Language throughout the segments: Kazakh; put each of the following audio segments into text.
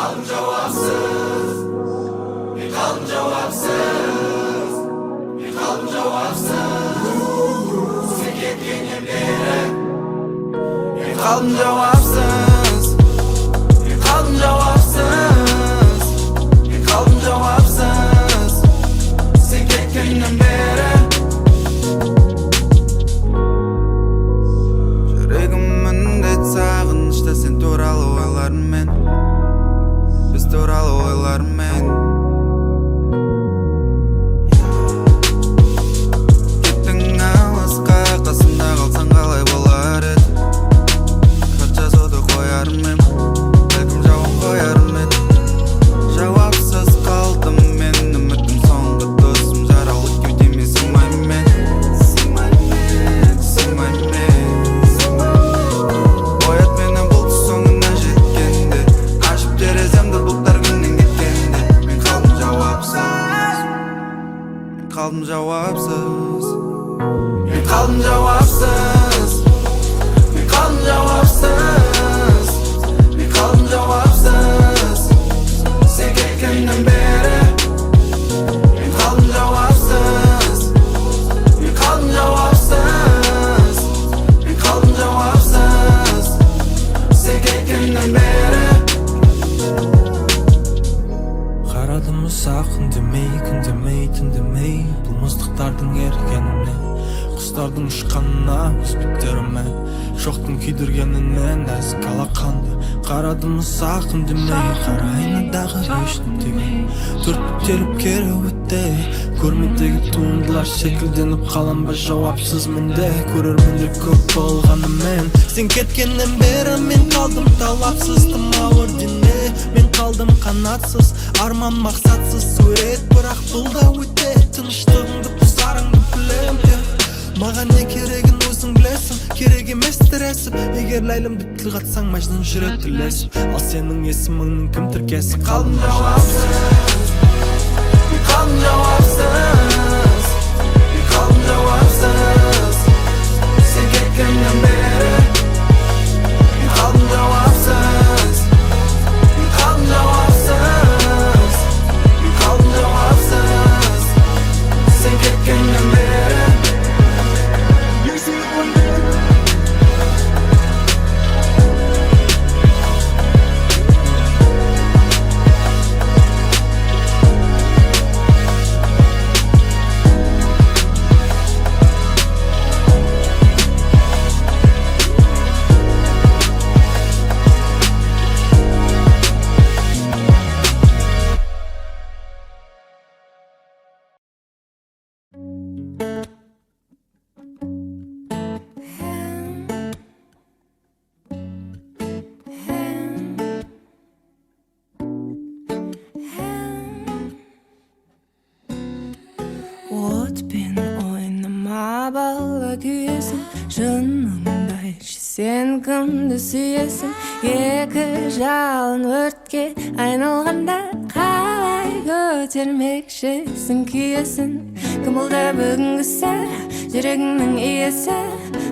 kaldım cevapsız, bir kaldım cevapsız, bir kaldım cevapsız. Sen gittiğin yere, bir kaldım cevapsız, bir kaldım cevapsız, bir kaldım cevapsız. Sen gittiğin beri. Жүрегімде сағынышта сен туралы ойларыммен, біз туралы ойларыммен. Кеттің алысқа, қасымда қалсаң қалай болар еді? Хат жазуды қоярым ем, бәлкім жауын қоярым еді. Жауапсыз қалдым мен, үмітім соңғы досым, жаралы кеудеме сыймаймын мен. Оят мені бұлт соңына жеткенде, ашып тереземді бұлттар күннен кеткенде. Мен қалдым жауапсыз, мен қалдым жауапсыз, мен қалдым жауапсыз, мен қалдым жауапсыз, мен қалдым жауапсыз. Сен кеткеннен бері мен қалдым жауапсыз, мен қалдым жауапсыз, мен қалдым жауапсыз. Сен кеткеннен бері. Қарадым ұзақ үндемей, күндемей, түндемей, бұл мұздықтардың ергеніне, құстардың ұшқанына өз беттеріме, шоқтың күйдіргеніне нәзік алақанды. Қарадым ұзақ үндемей, қара айнадағы еш нүктеге, төрт бүктеліп кереуетте, көрмедегі туындылар секілденіп қалам ба жауапсыз менде. Көрермендер көп болғанымен, сен кеткеннен бері мен қалдым талапсыз, тым ауыр дене, мен қалдым қанатсыз, арман мақсатсыз сурет, бірақ бұл да өте. Тыныштығыңды бұзарыңды білем, маған не керегін өзің білесің, керек емес тіресіп. Егер ләйлімді тіл қатсаң мәжнүн жүрек тілесіп, ал сенің есіміңнің кім тіркесі? Қалдым жауапсыз, мен қалдым жауапсыз, мен қалдым жауапсыз. Сен кеткеннен бері мен қалдым жауапсыз, мен қалдым жауапсыз, мен қалдым жауапсыз. Сен кеткеннен бері. Отпен ойнама бала күйесің, жыныңды айтшы сен кімді сүйесің? Екі жалын өртке айналғанда қалай көтермекшісің күйесін? Кім болды бүгінгісі, жүрегіңнің иесі?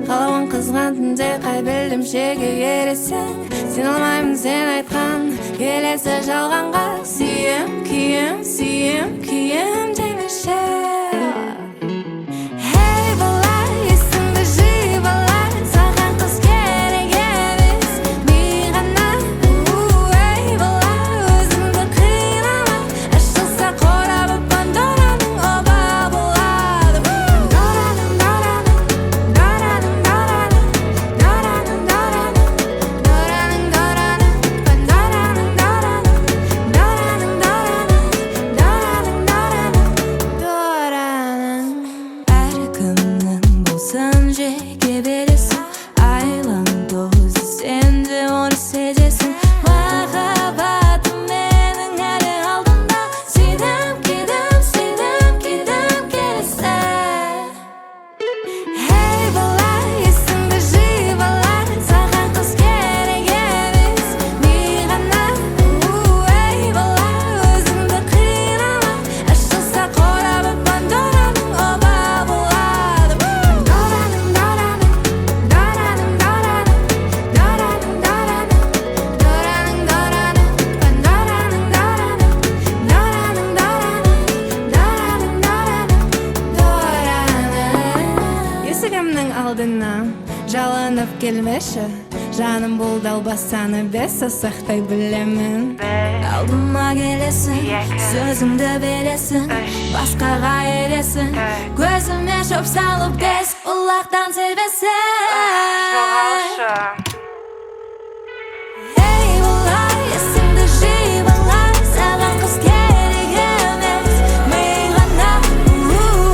Қалауын қызған түнде қай білдімшеге ересің? Сен алмаймын сен айтқан келесі жалғанға, сүйем, күйем, сүйем, күйем демеші. алдынан жалынып келмеші, жаным бұл далбасаны бес сақтай білемін. Алдыма келесің, сөзіңді бересің, басқаға ересің, көзіме шоп салып тез ұлақтан себесің. Ей бұлай, есіңді жи бұлай, саған қыз керек емес, мен ғана.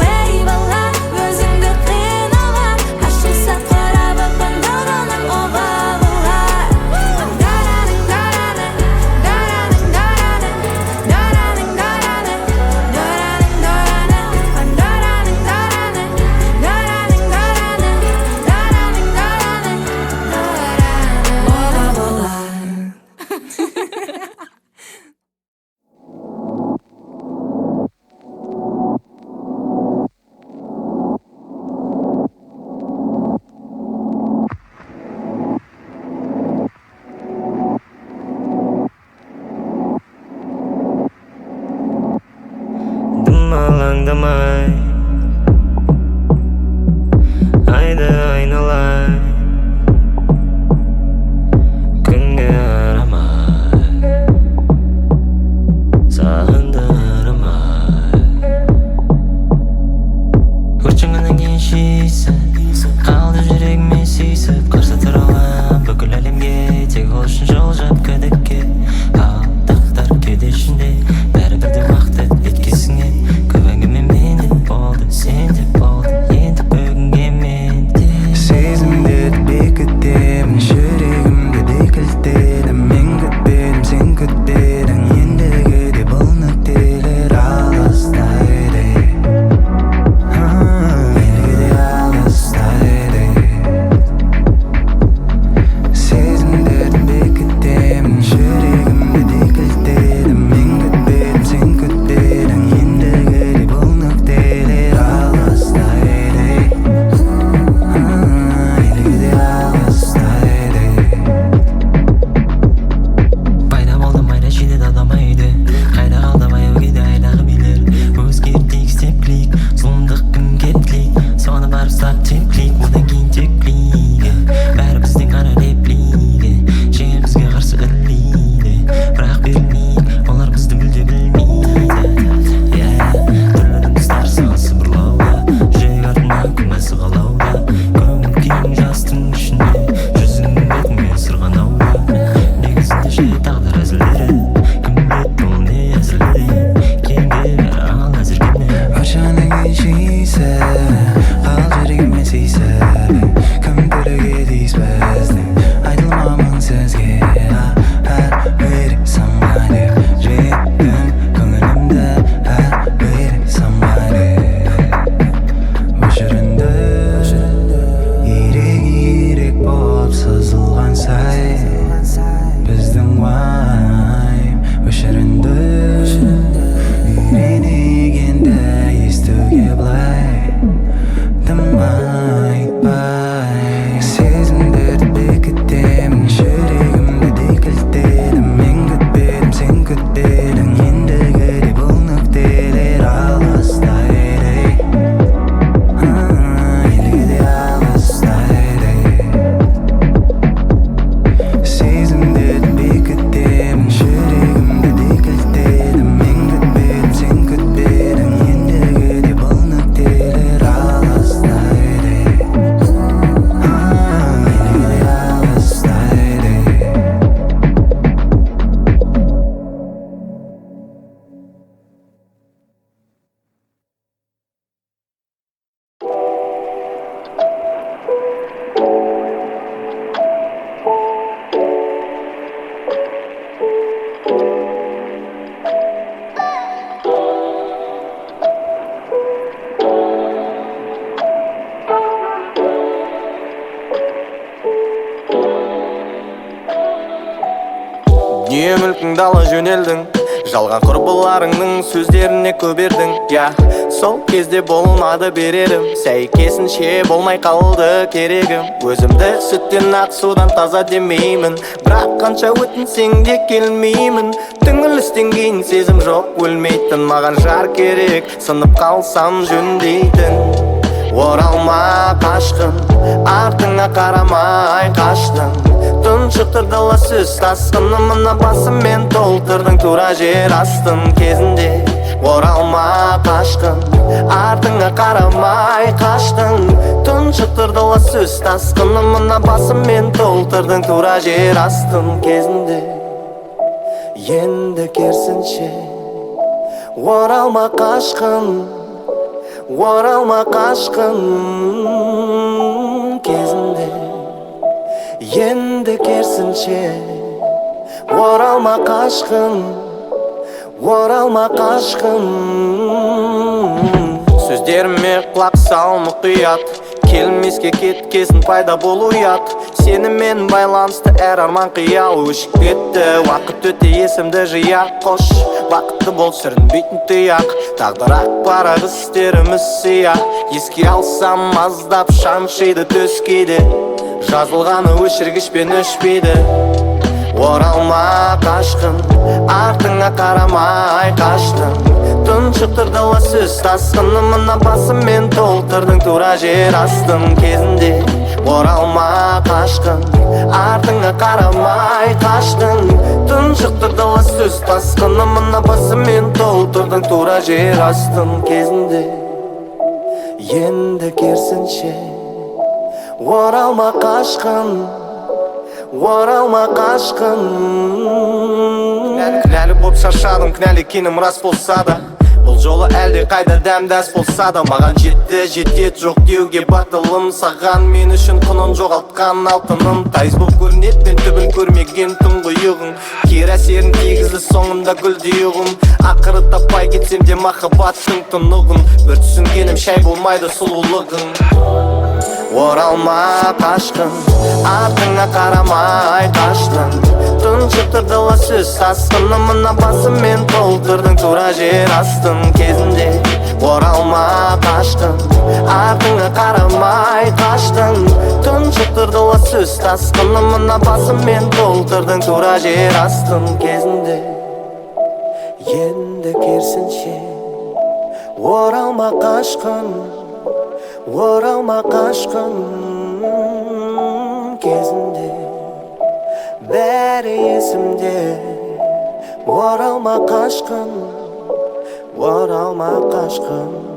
Ей бұлай, өзіңді қинама, ашылса қорабы пандораның оға бұлай. Дараның, дараның, дараның, дараның, дараның, дараның, дараның, дараның, пандораның, дараның, дараның, дараның, дараның, дараның, дараның, оға бұлай. Alаңдамай айды айналай күнге арамай сағындырмай өртеңнен кейін шиісіп қалды жүрегіме сүйісіп қарсы тұра алам бүкіл әлемге тек ол үшін жол күдікке ал тақтар кеудешінде бәрі бірдей уақыт еткесіңе көп әңгіме менде болды сенде болды енді бүгінге менде сезімдерді бекітемін жүрегімді де кілттедім мен күтпедім сен күтпедің ендігі де бұл нүктелер алыста еді ендігі де алыста еді сезімдерді бекітемін жүрегімді де кілттедім мен күтпедім сен күтпедің ендігі де бұл нүктелер алыста еді ендігі де алыста еді пайда болды майда жиде дадамайды қайда қалды баяу кейде айдағы билер өзгертейік степлейік зұлымдық кім кетлейік соны барып ұстап теплейік одан кейін теклейік бәрі бізден ғана реплигі жеңіл бізге қарсы іллейді бірақ берілмейік олар бізді мүлде білмейді түрлі дыбыстар саған сыбырлауда жүрек артына күмәсі қалауда көңіл күйің жастың ішінде жүзіңнің бетіңмен сырғанауда негізінде жай тағдыр әзілдері кім біледі бұл не әзілдері кейінгі бәрі ал әзірге не Өртеңнен кейін шиісіп қал жүрегіме сүйісіп кім төлеуге тиіс біздің айтылмамын сөзге әрбір самғайды жеттім көңілімді әрбір самғайды өшірінді ирек болып сызылған сай біздің уайым өшірінді үйренегенді естуге былай дым айтпай сезімдерді бекітемін жүрегімді де кілттедім мен күтпедім сен күтпедің ендігі де бұл нүктелер алыста еді ендігі де алыста еді сезімдерді бекітемін жүрегімді де кілттедім мен күтпедім сен күтпедің ендігі де бұл нүктелер алыста еді ендігі де алыста еді дүние мүлкіңді ала жөнелдің жалған құрбыларыңның сөздеріне көнбедің сол кезде болмады берерім сәйкесінше болмай қалды керегім өзімді сүттен ақ судан таза демеймін бірақ қанша өтінсең де келмеймін түңілістен кейін сезім жоқ өлмейтін маған жар керек сынып қалсам жөндейтін оралма қашқын, артыңа қарамай қаштың. Тұншықтырдыла сөз тасқынымына басыммен толтырдың тура жер астын кезінде. Оралма қашқын, артыңа қарамай қаштың. Тұншықтырдыла сөз тасқынымына басыммен толтырдың тура жер астын кезінде. Енді керісінше оралма қашқын, оралма қашқын кезінде. Енді керісінше оралма қашқын, оралма қашқын. Сөздеріме құлақ сал мұқият, келмеске кеткесін пайда болу ұят. Сенімен байланысты әр арман қиял өшіп кетті. Уақыт өте есімді жия қош, бақытты бол сүрінбейтін тұяқ. Тағдыр ақ парақ істеріміз сия, еске алсам аздап шаншиды төс кейде. Жазылғаны өшіргішпен өшпейді. Оралма қашқын, артыңа қарамай қаштың. Тұншықтырдыла сөз тасқынымына басыммен толтырдың тура жер астын кезінде. Оралма қашқын, артыңа қарамай қаштың. Тұншықтырдыла сөз тасқынымына басыммен толтырдың тура жер астын кезінде. Енді керісінше оралма қашқын, оралма қашқын. Кінәлі боп шаршадым, кінәлі екенім рас болса да, бұл жолы әлде қайда дәмдәс болса да. Маған жетті, жетет жоқ деуге батылым. Саған мен үшін құнын жоғалтқан алтыным. Тайыз боп көрінет, мен түбін көрмеген тұңғиығың. Кері әсерін тигізді соңында гүлдейігім. Ақыры таппай кетсем де махаббаттың тұнығын. Бір түсінгенім шай болмайды сұлулығың. Оралма қашқын, артыңа қарамай қаштың. Тұншықтырдыла сөз тасқынымына басыммен толтырдың тура жер астын кезінде. Оралма қашқын, артыңа қарамай қаштың. Тұншықтырдыла сөз тасқынымына басыммен толтырдың тура жер астын кезінде. Енді керісінше оралма қашқын, оралма қашқын кезінде. Бәрі есімде, оралма қашқын, оралма қашқын.